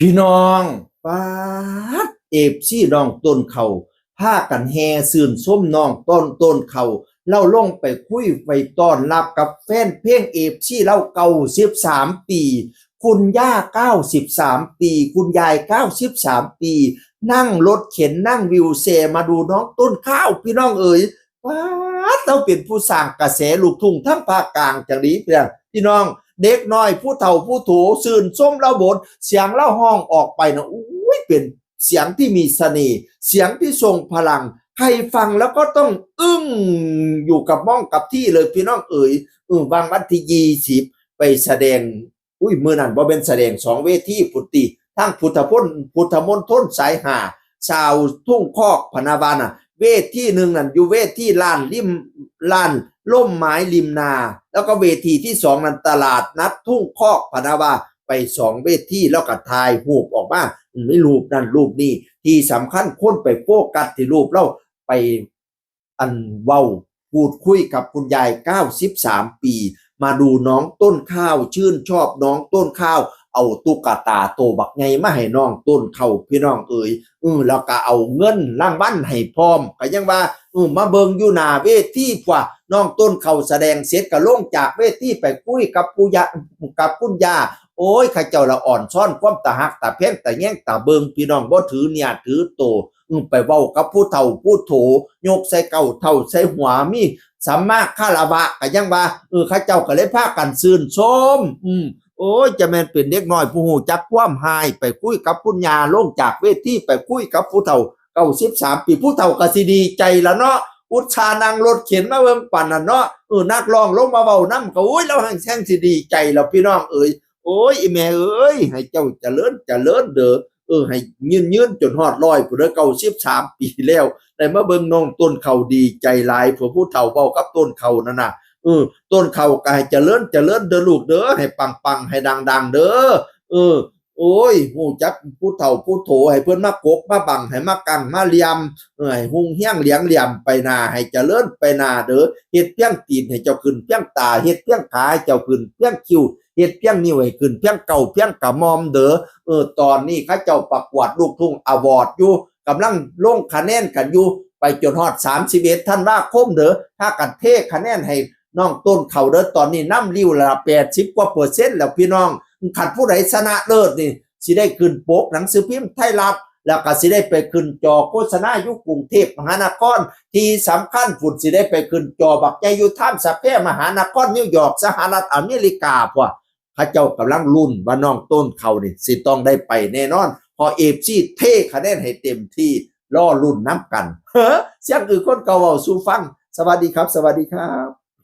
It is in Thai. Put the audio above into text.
พี่น้องป้าดซีน้องต้นเขาพากันแห่ซื่นส้มน้องต้นเขาเล่าลงไปคุยไปต้อนรับกับแฟนเพลงซีเล่าเก่า13 ปีคุณย่า93 ปีคุณยาย93 ปีนั่งรถเข็นนั่งวิวแชร์มาดูน้องต้นข้าวพี่น้องเอ๋ยป้าดเราเป็นผู้สร้างกระแสลูกทุ่งทั้งภาคกลางจากนี้พี่น้องเด็กน้อยผู้เฒ่าผู้โถซื่นส้มเล่าบทเสียงเล่าห้องออกไปนะอุ้ยเป็นเสียงที่มีเสน่ห์เสียงที่ทรงพลังใครฟังแล้วก็ต้องอึ้งอยู่กับม่องกับที่เลยพี่น้องเอ๋ยบางวันที่20ไปแสดงมือนั่นบ่เป็นแสดง2 เวทีพุทธิทั้งพุทธมณฑลสาย5ชาวทุ่งคอกพนาวานะเวทีหนึ่งนั่นอยู่เวทีลานล่มไม้ริมนาแล้วก็เวทีที่2นั้นตลาดนัดทุ่งคอกพนาวาไป2 เวทีแล้วก็ถ่ายรูปออกมาไม่รูปนั่นรูปนี้ที่สำคัญคนไปโฟกัสที่รูปเราไปอันเว้าพูดคุยกับคุณยาย93 ปีมาดูน้องต้นข้าวชื่นชอบน้องต้นข้าวเอาตุ๊กตาโตบักไงมาให้น้องต้นข้าวพี่น้องเอ๋ยแล้วก็เอาเงินรางวัลให้พร้อมก็ยังว่ามาเบิ่งอยู่หน้าเวทีกว่าน้องต้นข้าวแสดงเสร็จก็ลงจากเวทีไปคุยกับปู่ย่ากับคุณย่าโอ้ยข้าเจ้าละอ่อนซ่อนความตาหักตาแพงตาแย่งตาเบิงพี่น้องบ่ถือเนี่ยถือโตไปเว้ากับผู้เฒ่าผู้โถยกใส่เก่าเฒ่าใส่หัวมีสัมมาคารวะก็ยังว่าข้าเจ้าก็เลยพากันซื่นชมโอ้ยจะแม่นเป็นเด็กน้อยผู้ฮู้จักความหายไปคุยกับคุณย่าลงจากเวทีไปคุยกับผู้เฒ่า93 ปีผู้เฒ่าก็สิดีใจละเนาะอุตส่าห์นั่งรถเข็นมาเบิ่งปั่นน่ะเนาะนักร้องลงมาเว้านำก็โอ้ยเราแฮ่งสิดีใจแล้วพี่น้องเอ๋ยโอ้ยอีแม่เอ้ยให้เจ้าเจริญเด้อให้ยืนจนฮอด100พุ่นเด้อ93 ปีแล้วได้มาเบิ่งน้องต้นเขาดีใจหลายเพราะผู้เฒ่าเว้ากับต้นเขานั่นน่ะต้นเขาก็ให้เจริญเด้อลูกเด้อให้ปังๆให้ดังๆเด้อโอ้ยฮู้จักผู้เฒ่าผู้โถให้เพิ่นมากกมาบังให้มากังมาเหลี่ยมให้หุงเฮียงเหลียงเหลี่ยมไปหน้าให้เจริญไปหน้าเด้อเฮ็ดเพียงตีนให้เจ้าขึ้นเพียงตาเฮ็ดเพียงขาให้เจ้าขึ้นเพียงคิ้วเฮ็ดเพียงนิ้วให้ขึ้นเพียงเก่าเพียงกะมอมเด้อตอนนี้เขาเจ้าประกวดลูกทุ่งอวอร์ดอยู่กำลังลงคะแนนกันอยู่ไปจนฮอด31ธันวาคมเด้อถ้ากันเทคะแนนให้น้องต้นเขาเด้อตอนนี้นำริ้วละ80กว่าเปอร์เซ็นต์แล้วพี่น้องคันผู้ใดชนะเลิศนี่สิได้ขึ้นปกหนังสือพิมพ์ไทยรัฐแล้วก็สิได้ไปขึ้นจอโฆษณาอยู่กรุงเทพมหานครที่สำคัญฝุ่นสิได้ไปขึ้นจอบักใหญ่อยู่ท่ามสะแพร่มหานครนิวยอร์กสหรัฐอเมริกาพวกเขาเจ้ากำลังลุ้นว่าน้องต้นเขานี่สิต้องได้ไปแน่นอนพอซีเทคะแนนให้เต็มที่รอลุ้นน้ำกันเสียงอื่นคนเก่าเว้าสู่ฟังสวัสดีครับ